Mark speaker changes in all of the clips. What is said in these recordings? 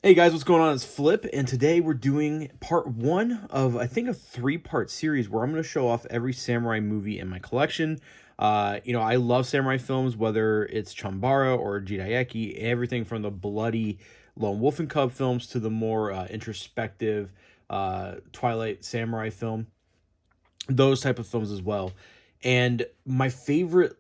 Speaker 1: Hey guys, what's going on? It's Flip, and today we're doing part one of, I think, a three-part series where I'm going to show off every samurai movie in my collection. I love samurai films, whether it's Chambara or Jidaieki, everything from the bloody Lone Wolf and Cub films to the more introspective Twilight Samurai film, those type of films as well. And my favorite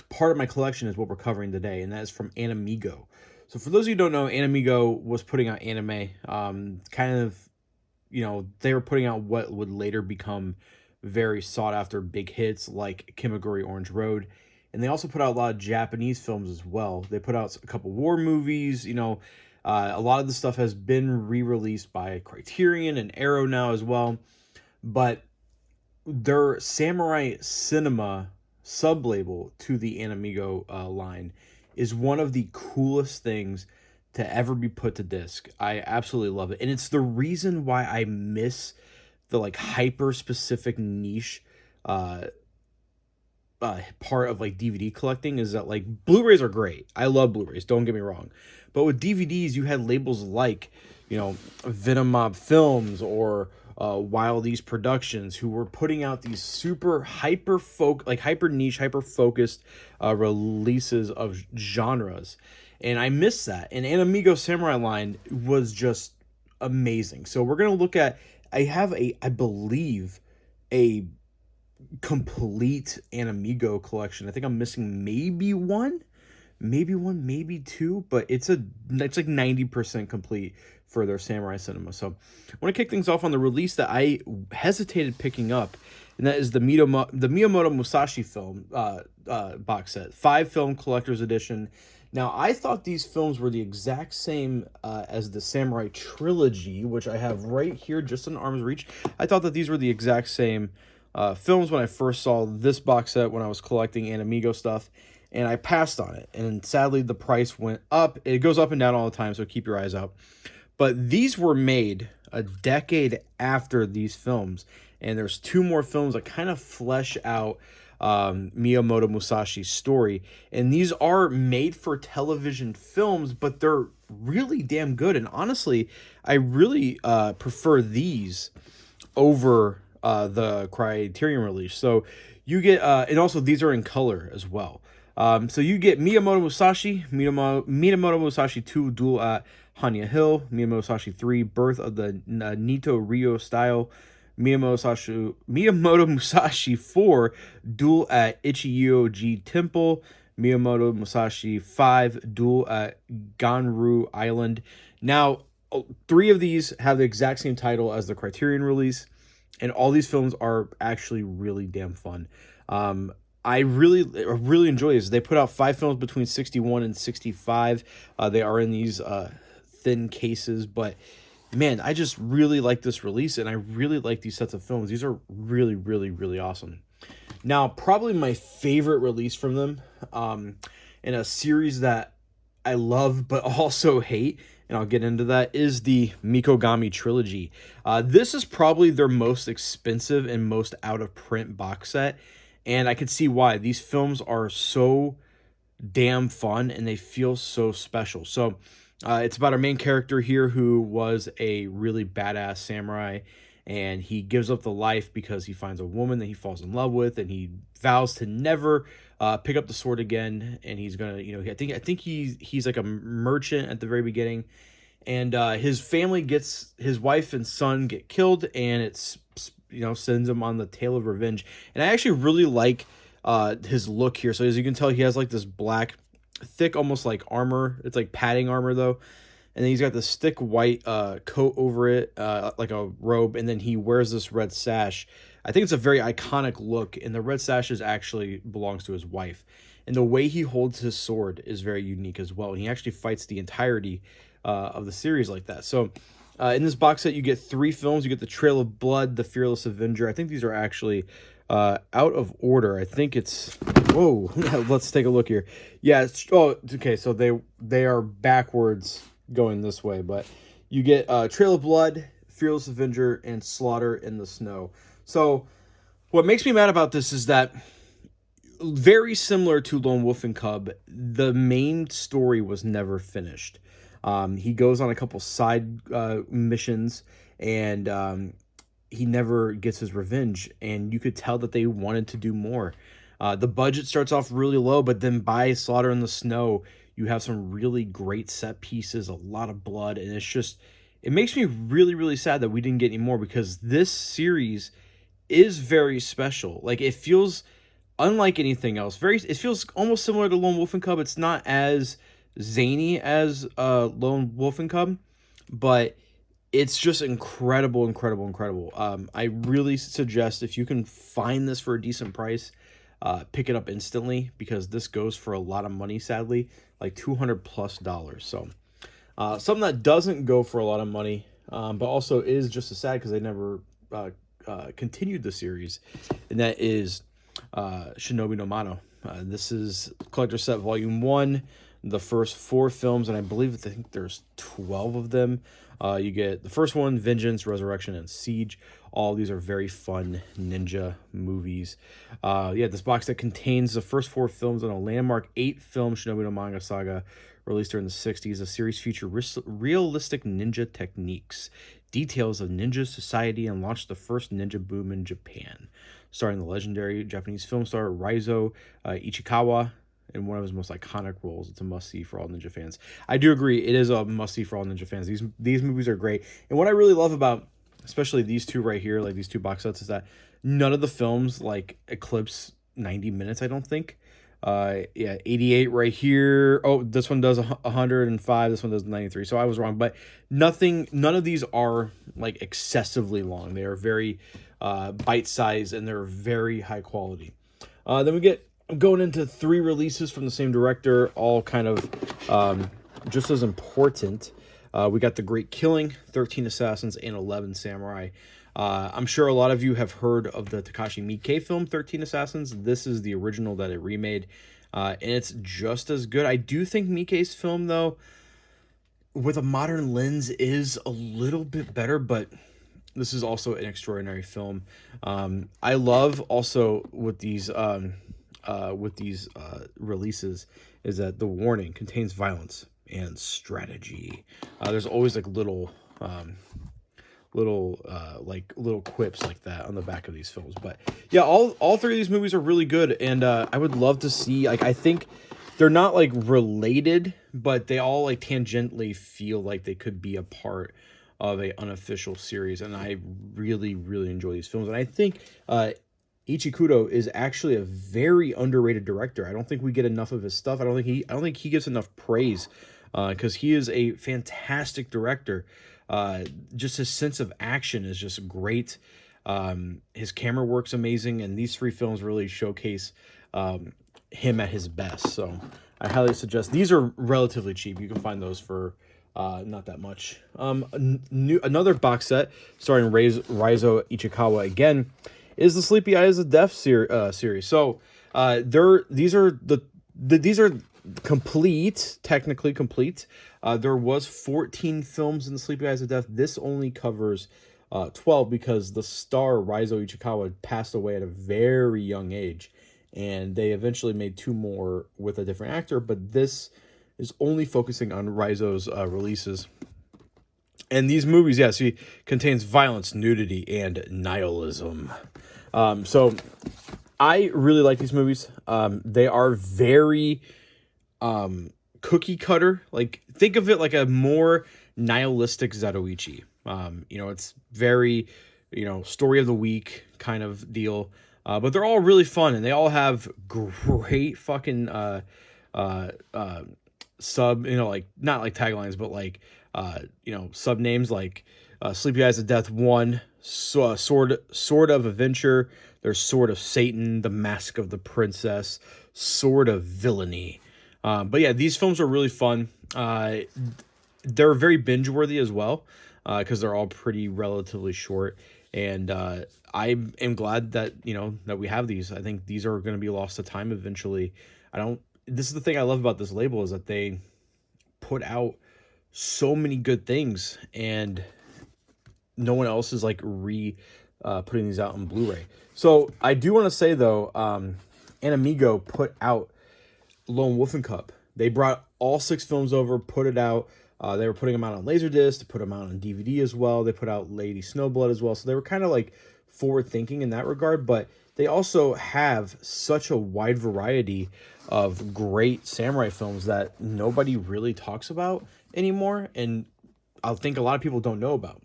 Speaker 1: part of my collection is what we're covering today, and that is from AnimEigo. So for those of you who don't know, AnimEigo was putting out anime. They were putting out what would later become very sought after big hits like Kimagure Orange Road. And they also put out a lot of Japanese films as well. They put out a couple war movies. A lot of the stuff has been re-released by Criterion and Arrow now as well. But their Samurai Cinema sub-label to the AnimEigo line is one of the coolest things to ever be put to disc. I absolutely love it. And it's the reason why I miss the like hyper specific niche part of like DVD collecting, is that like Blu-rays are great. I love Blu-rays, don't get me wrong. But with DVDs, you had labels like, Venom Mob Films or Wild East Productions, who were putting out these super hyper niche, hyper focused releases of genres, and I miss that. And AnimEigo Samurai line was just amazing. So we're gonna look at. I believe, a complete AnimEigo collection. I think I'm missing maybe two, but it's like 90% complete for their Samurai Cinema. So I want to kick things off on the release that I hesitated picking up, and that is the Miyamoto Musashi film box set, 5-film collector's edition. Now, I thought these films were the exact same as the Samurai Trilogy, which I have right here, just in arm's reach. I thought that these were the exact same films when I first saw this box set when I was collecting AnimEigo stuff, and I passed on it. And sadly, the price went up. It goes up and down all the time, so keep your eyes out. But these were made a decade after these films, and there's two more films that kind of flesh out Miyamoto Musashi's story. And these are made for television films, but they're really damn good. And honestly, I really prefer these over the Criterion release. So you get, and also these are in color as well. So you get Miyamoto Musashi 2, Duel at Hanya Hill, Miyamoto Musashi 3, Birth of the Nito Ryo Style, Miyamoto Musashi 4, Duel at Ichiyoji Temple, Miyamoto Musashi 5, Duel at Ganru Island. Now, 3 of these have the exact same title as the Criterion release, and all these films are actually really damn fun. I really enjoy this. They put out 5 films between 61 and 65. They are in these thin cases, but man, I just really like this release, and I really like these sets of films. These are really, really, really awesome. Now, probably my favorite release from them, in a series that I love but also hate, and I'll get into that, is the Mikogami Trilogy. This is probably their most expensive and most out-of-print box set, and I can see why. These films are so damn fun, and they feel so special. So it's about our main character here, who was a really badass samurai, and he gives up the life because he finds a woman that he falls in love with, and he vows to never pick up the sword again. And he's gonna, I think he's like a merchant at the very beginning, and his family his wife and son get killed, and it's sends him on the tale of revenge. And I actually really like his look here. So as you can tell, he has like this black, thick, almost like armor. It's like padding armor though, and then he's got this thick white coat over it, like a robe, and then he wears this red sash. I think it's a very iconic look, and the red sash actually belongs to his wife. And the way he holds his sword is very unique as well, and he actually fights the entirety of the series like that. So in this box set, you get 3 films. You get the Trail of Blood, the Fearless Avenger. I think these are actually out of order. I think it's, whoa, let's take a look here. Yeah, okay, so they are backwards going this way, but you get Trail of Blood, Fearless Avenger, and Slaughter in the Snow. So what makes me mad about this is that, very similar to Lone Wolf and Cub, the main story was never finished. He goes on a couple side missions, and he never gets his revenge, and you could tell that they wanted to do more. The budget starts off really low, but then by Slaughter in the Snow, you have some really great set pieces, a lot of blood, and it makes me really, really sad that we didn't get any more, because this series is very special. Like, it feels unlike anything else. It feels almost similar to Lone Wolf and Cub. It's not as zany as Lone Wolf and Cub, but it's just incredible, incredible, incredible. I really suggest, if you can find this for a decent price, pick it up instantly, because this goes for a lot of money, sadly, like $200+. So something that doesn't go for a lot of money, but also is just as sad because they never continued the series, and that is Shinobi Nomado. This is Collector Set Volume 1, the first 4 films, and I think there's 12 of them. You get the first one, Vengeance, Resurrection, and Siege. All these are very fun ninja movies. This box set contains the first 4 films in a landmark 8-film Shinobi no Manga saga released during the 60s. The series features realistic ninja techniques, details of ninja society, and launched the first ninja boom in Japan, starring the legendary Japanese film star Raizo Ichikawa in one of his most iconic roles. It's a must-see for all ninja fans. I do agree, it is a must-see for all ninja fans. These movies are great. And what I really love about, especially these two right here, like these 2 box sets, is that none of the films like eclipse 90 minutes, I don't think. 88 right here. Oh, this one does 105. This one does 93. So I was wrong, but none of these are like excessively long. They are very bite-sized, and they're very high quality. Then I'm going into 3 releases from the same director, all kind of just as important. We got The Great Killing, 13 Assassins, and 11 Samurai. I'm sure a lot of you have heard of the Takashi Miike film, 13 Assassins. This is the original that it remade, and it's just as good. I do think Miike's film, though, with a modern lens, is a little bit better, but this is also an extraordinary film. I love also with these releases is that the warning contains violence and strategy. There's always like little quips like that on the back of these films. But yeah, all 3 of these movies are really good, and I would love to see, like, I think they're not like related, but they all like tangentially feel like they could be a part of a unofficial series, and I really, really enjoy these films. And I think Ichikudo is actually a very underrated director. I don't think we get enough of his stuff. I don't think he gets enough praise, because he is a fantastic director. Just his sense of action is just great. His camera work's amazing, and these 3 films really showcase him at his best. So I highly suggest. These are relatively cheap. You can find those for not that much. Another box set starring Raizo Ichikawa again is the Sleepy Eyes of Death series. So these are complete, technically complete. There was 14 films in the Sleepy Eyes of Death. This only covers 12, because the star Raizo Ichikawa passed away at a very young age, and they eventually made 2 more with a different actor, but this is only focusing on Raizo's releases. And these movies, contains violence, nudity, and nihilism. So I really like these movies. They are very cookie cutter. Like, think of it like a more nihilistic Zatoichi. It's very, story of the week kind of deal. But they're all really fun, and they all have great fucking sub, like, not like taglines, but like sub names, like Sleepy Eyes of Death 1, Sword of Adventure, there's Sword of Satan, The Mask of the Princess, Sword of Villainy. But yeah, these films are really fun. They're very binge worthy as well, because they're all pretty relatively short. And I am glad that that we have these. I think these are going to be lost to time eventually. This is the thing I love about this label, is that they put out so many good things, and no one else is like putting these out on Blu-ray. So I do want to say though, AnimEigo put out Lone Wolf and Cub. They brought all 6 films over, put it out. They were putting them out on Laserdisc, they put them out on DVD as well. They put out Lady Snowblood as well. So they were kind of like forward thinking in that regard, but they also have such a wide variety of great samurai films that nobody really talks about anymore, and I think a lot of people don't know about.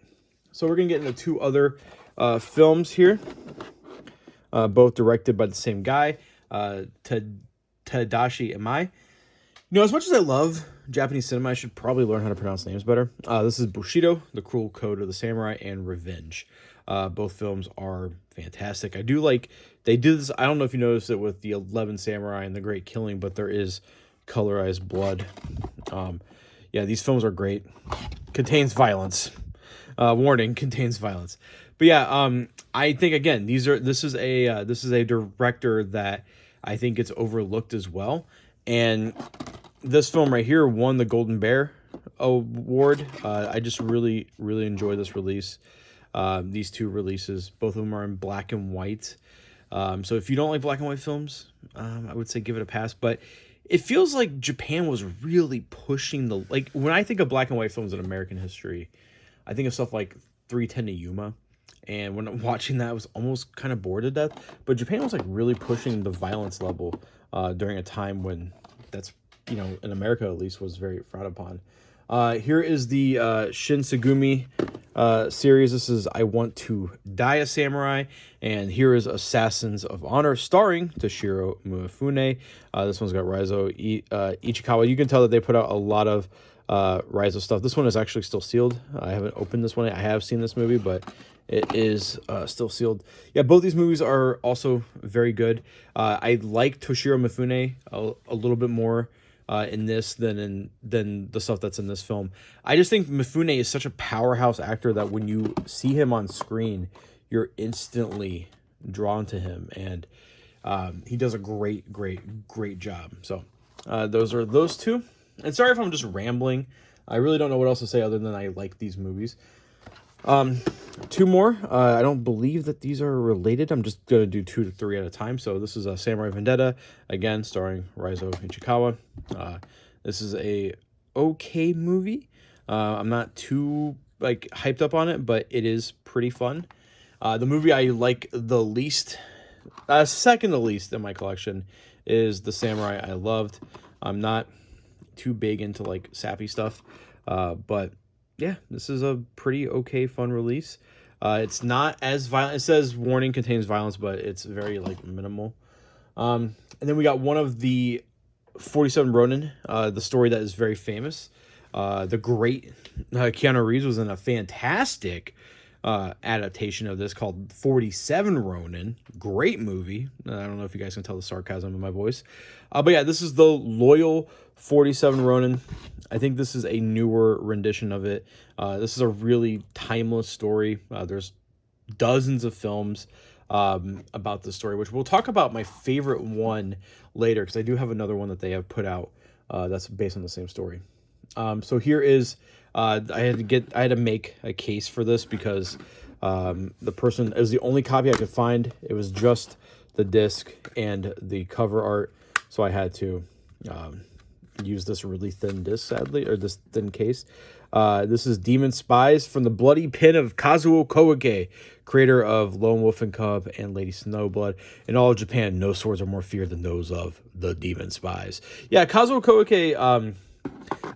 Speaker 1: So we're gonna get into two other films here, both directed by the same guy, Tadashi Imai. You know, as much as I love Japanese cinema, I should probably learn how to pronounce names better. This is Bushido, The Cruel Code of the Samurai, and Revenge. Both films are fantastic. I do like, they did this, I don't know if you noticed it with the 11 Samurai and The Great Killing, but there is colorized blood. Yeah, these films are great. Contains violence. Warning, contains violence. But yeah, I think, again, this is a director that I think gets overlooked as well. And this film right here won the Golden Bear Award. I just really, really enjoy this release. These two releases, both of them are in black and white. So if you don't like black and white films, I would say give it a pass. But it feels like Japan was really pushing the, like, when I think of black and white films in American history, I think of stuff like 310 to Yuma. And when I'm watching that, I was almost kind of bored to death. But Japan was like really pushing the violence level during a time when that's, you know, in America at least, was very frowned upon. Here is the Shin Segumi series. This is I Want to Die a Samurai. And here is Assassins of Honor, starring Toshiro Mifune. This one's got Raizo Ichikawa. You can tell that they put out a lot of Raizo stuff. This one is actually still sealed. I haven't opened this one. I have seen this movie, but it is still sealed. Yeah, both these movies are also very good. I like Toshiro Mifune a little bit more in this than the stuff that's in this film. I just think Mifune is such a powerhouse actor that when you see him on screen, you're instantly drawn to him, and he does a great job. So those are those two. And sorry if I'm just rambling. I really don't know what else to say other than I like these movies. Two more. I don't believe that these are related. I'm just going to do 2 to 3 at a time. So this is a Samurai Vendetta, again, starring Raizo Ichikawa. This is a okay movie. I'm not too like hyped up on it, but it is pretty fun. The movie I like the least, second to least in my collection, is The Samurai I Loved. I'm not too big into like sappy stuff, but yeah, this is a pretty okay fun release. It's not as violent. It says warning, contains violence, but it's very like minimal. And then we got one of the 47 Ronin, the story that is very famous. The great Keanu Reeves was in a fantastic adaptation of this called 47 Ronin. Great movie. I don't know if you guys can tell the sarcasm in my voice. But yeah, this is the Loyal 47 Ronin. I think this is a newer rendition of it. This is a really timeless story. There's dozens of films about this story, which we'll talk about my favorite one later, because I do have another one that they have put out that's based on the same story. So here is, I had to make a case for this because the person, it was the only copy I could find. It was just the disc and the cover art, so I had to use this really thin disc, sadly, or this thin case. This is Demon Spies from the Bloody Pen of Kazuo Koike, creator of Lone Wolf and Cub and Lady Snowblood. In all of Japan, no swords are more feared than those of the Demon Spies. Yeah, Kazuo Koike,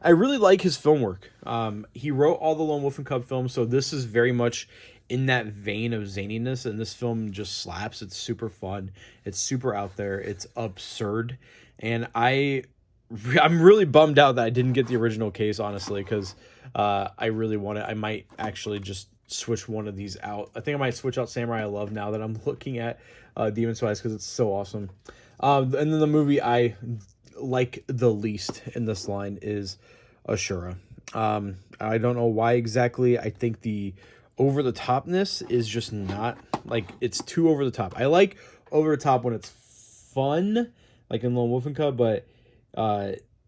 Speaker 1: I really like his film work. He wrote all the Lone Wolf and Cub films, so this is very much in that vein of zaniness, and this film just slaps. It's super fun. It's super out there. It's absurd, and I'm really bummed out that I didn't get the original case, honestly, because I really want it. I might actually just switch one of these out. I think I might switch out Samurai I Love now that I'm looking at Demon Spies, because it's so awesome. And then the movie I like the least in this line is Ashura. I don't know why exactly. I think the over-the-topness is just not, like, it's too over-the-top. I like over-the-top when it's fun, like in Lone Wolf and Cub, but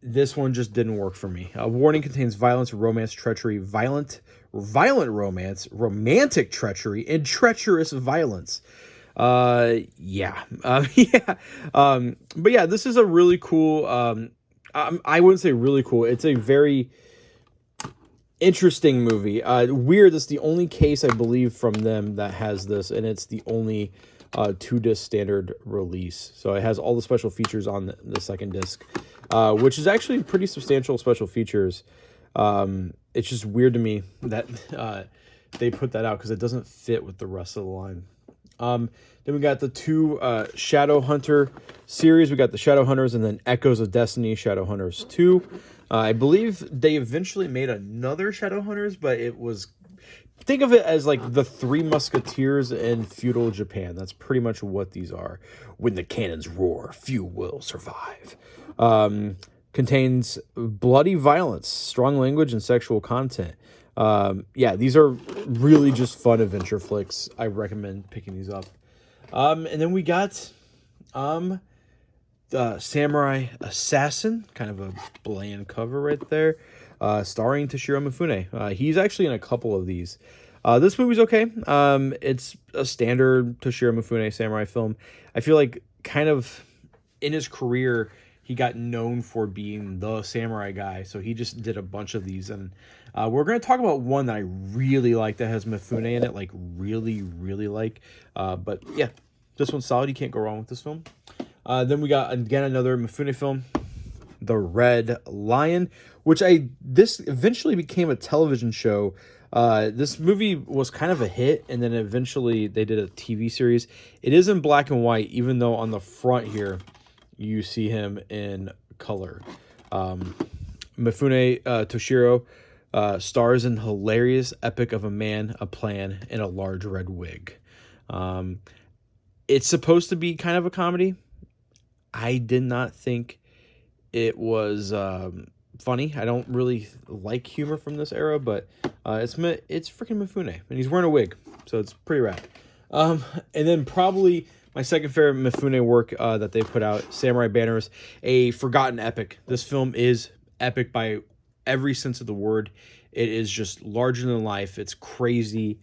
Speaker 1: this one just didn't work for me. Warning, contains violence, romance, treachery, violent romance, romantic treachery, and treacherous violence. But yeah, this is a really cool, I wouldn't say really cool. It's a very, Interesting movie. Weird. This is the only case I believe from them that has this, and it's the only 2-disc standard release. So it has all the special features on the second disc, which is actually pretty substantial special features. It's just weird to me that they put that out because it doesn't fit with the rest of the line. Then we got the two Shadowhunter series. We got the Shadowhunters and then Echoes of Destiny, Shadowhunters 2. I believe they eventually made another Shadowhunters, but it was... Think of it as like the Three Musketeers in feudal Japan. That's pretty much what these are. When the cannons roar, few will survive. Contains bloody violence, strong language, and sexual content. Yeah, these are really just fun adventure flicks. I recommend picking these up. And then we got Samurai Assassin, kind of a bland cover right there, starring Toshiro Mifune. He's actually in a couple of these. This movie's okay. It's a standard Toshiro Mifune samurai film. I feel like kind of in his career, he got known for being the samurai guy, so he just did a bunch of these. And we're going to talk about one that I really like that has Mifune in it, like really, really like. But yeah, this one's solid. You can't go wrong with this film. Then we got, again, another Mifune film, The Red Lion, which this eventually became a television show. This movie was kind of a hit, and then eventually they did a TV series. It is in black and white, even though on the front here, you see him in color. Mifune Toshiro stars in hilarious epic of a man, a plan, and a large red wig. It's supposed to be kind of a comedy. I did not think it was funny. I don't really like humor from this era, but it's freaking Mifune, and he's wearing a wig, so it's pretty rad. And then probably my second favorite Mifune work that they put out, Samurai Banners, a forgotten epic. This film is epic by every sense of the word. It is just larger than life. It's crazy.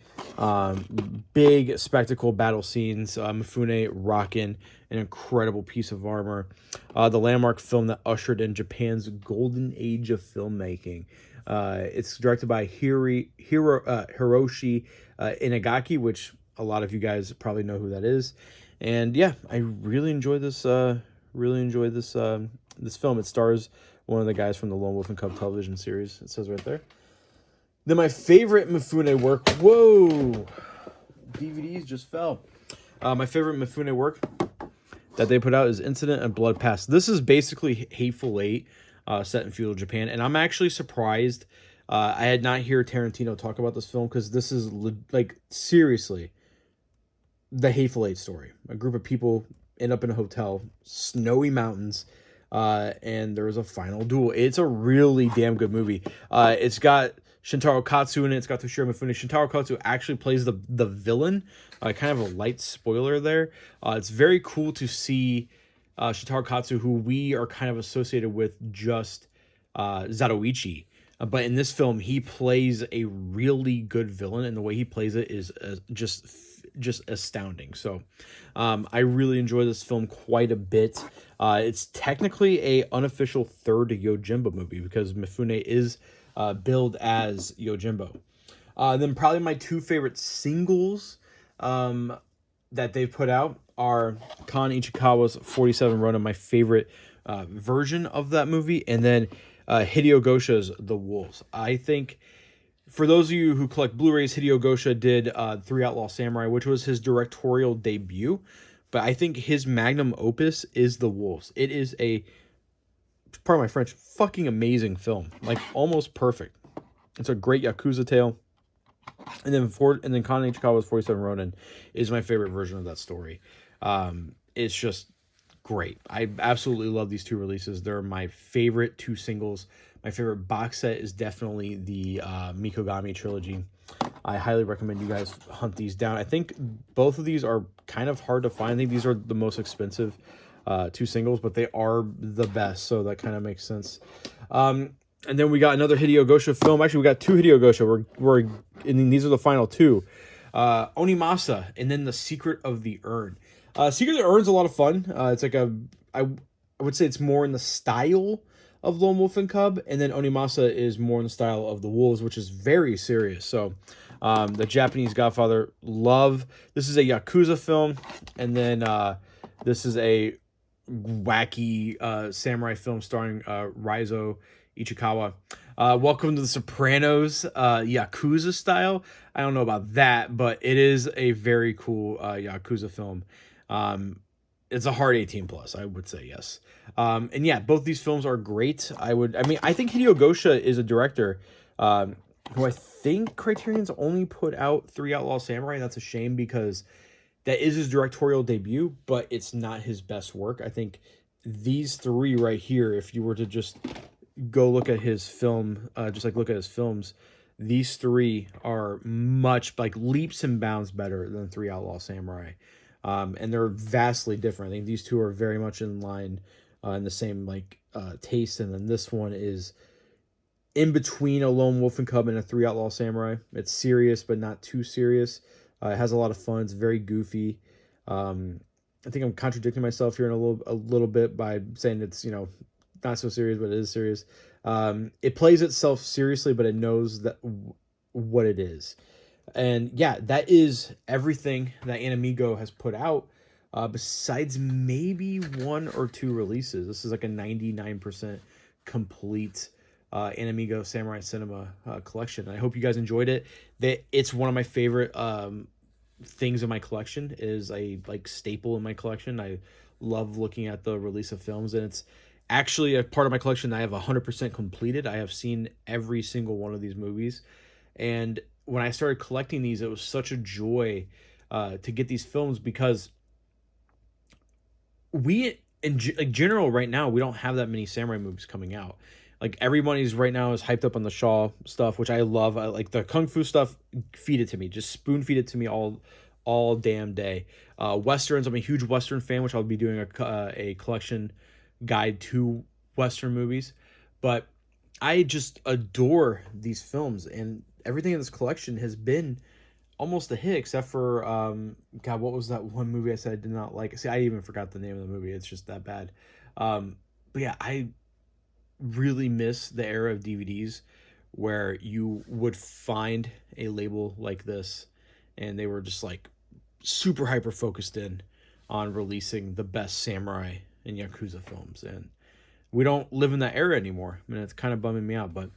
Speaker 1: Big spectacle battle scenes. Mifune rocking an incredible piece of armor. The landmark film that ushered in Japan's golden age of filmmaking. It's directed by Hiroshi Inagaki, which a lot of you guys probably know who that is. And yeah, I really enjoy this. This film. It stars one of the guys from the Lone Wolf and Cub television series. It says right there. Then my favorite Mifune work. Whoa, DVDs just fell. My favorite Mifune work that they put out is Incident and Blood Past. This is basically Hateful Eight, set in feudal Japan, and I'm actually surprised. I had not heard Tarantino talk about this film because this is like seriously the Hateful Eight story. A group of people end up in a hotel, snowy mountains, and there is a final duel. It's a really damn good movie. It's got Shintaro Katsu in it. It's got Toshiro Mifune. Shintaro Katsu actually plays the villain. Kind of a light spoiler there. It's very cool to see Shintaro Katsu, who we are kind of associated with just Zatoichi. But in this film, he plays a really good villain, and the way he plays it is just astounding. So I really enjoy this film quite a bit. It's technically a unofficial third Yojimbo movie because Mifune is billed as Yojimbo. Then probably my two favorite singles that they've put out are Kan Ichikawa's 47 Ronin, my favorite version of that movie, and then Hideo Gosha's The Wolves. I think for those of you who collect Blu-rays, Hideo Gosha did Three Outlaw Samurai, which was his directorial debut, but I think his magnum opus is The Wolves. It is a, pardon my French, fucking amazing film. Like, almost perfect. It's a great Yakuza tale. And then Kan Ichikawa's 47 Ronin is my favorite version of that story. It's just great. I absolutely love these two releases. They're my favorite two singles. My favorite box set is definitely the Mikogami Trilogy. I highly recommend you guys hunt these down. I think both of these are kind of hard to find. I think these are the most expensive two singles, but they are the best, so that kind of makes sense. And then we got another Hideo Gosha film. Actually, we got two Hideo Gosha. And these are the final two. Onimasa, and then The Secret of the Urn. Secret of the Urn's a lot of fun. It's like I would say it's more in the style of Lone Wolf and Cub, and then Onimasa is more in the style of the Wolves, which is very serious. So the Japanese Godfather, love. This is a Yakuza film, and then this is a wacky samurai film starring Raizo Ichikawa. Welcome to the Sopranos, Yakuza style. I don't know about that, but it is a very cool Yakuza film. It's a hard 18 plus, I would say, yes. And yeah, both these films are great. I think Hideo Gosha is a director who I think Criterion's only put out 3 Outlaw Samurai. That's a shame because that is his directorial debut, but it's not his best work. I think these 3 right here, if you were to just go look at his film, just like look at his films, these 3 are much like leaps and bounds better than 3 Outlaw Samurai. And they're vastly different. I think these 2 are very much in line in the same like taste, and then this one is in between a Lone Wolf and Cub and a 3 Outlaw Samurai. It's serious, but not too serious. It has a lot of fun. It's very goofy. I think I'm contradicting myself here in a little bit by saying it's, not so serious, but it is serious. It plays itself seriously, but it knows that what it is. And yeah, that is everything that AnimEigo has put out, besides maybe 1 or 2 releases. This is like a 99% complete AnimEigo Samurai Cinema collection. I hope you guys enjoyed it. It's one of my favorite things in my collection. It is a staple in my collection. I love looking at the release of films, and it's actually a part of my collection that I have 100% completed. I have seen every single one of these movies, and when I started collecting these, it was such a joy to get these films, because we in general right now, we don't have that many samurai movies coming out. Like, everybody's right now is hyped up on the Shaw stuff, which I love. I like the kung fu stuff. Feed it to me, just spoon feed it to me all damn day. Westerns, I'm a huge Western fan, which I'll be doing a collection guide to Western movies. But I just adore these films, and everything in this collection has been almost a hit, except for God, what was that one movie I said I did not like? See, I even forgot the name of the movie. It's just that bad. But yeah, I really miss the era of DVDs where you would find a label like this, and they were just like super hyper focused in on releasing the best samurai and Yakuza films, and we don't live in that era anymore. I mean, it's kind of bumming me out. But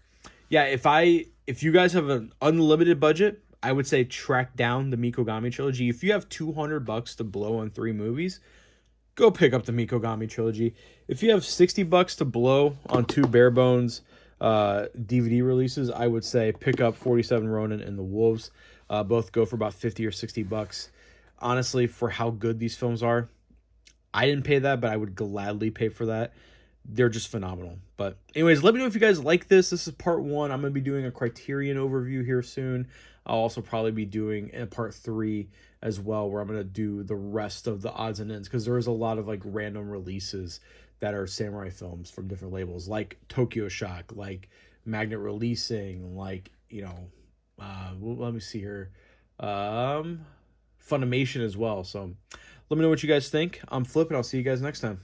Speaker 1: yeah, if you guys have an unlimited budget, I would say track down the Mikogami Trilogy. If you have $200 to blow on 3 movies, go pick up the Mikogami Trilogy. If you have $60 to blow on 2 bare bones DVD releases, I would say pick up 47 Ronin and The Wolves. Both go for about $50 or $60. Honestly, for how good these films are, I didn't pay that, but I would gladly pay for that. They're just phenomenal. But anyways, let me know if you guys like this. This is part 1. I'm going to be doing a Criterion overview here soon. I'll also probably be doing a part 3 as well, where I'm going to do the rest of the odds and ends, because there is a lot of like random releases that are samurai films from different labels, like Tokyo Shock, like Magnet Releasing, like, let me see here, Funimation as well. So let me know what you guys think. I'm Flip, and I'll see you guys next time.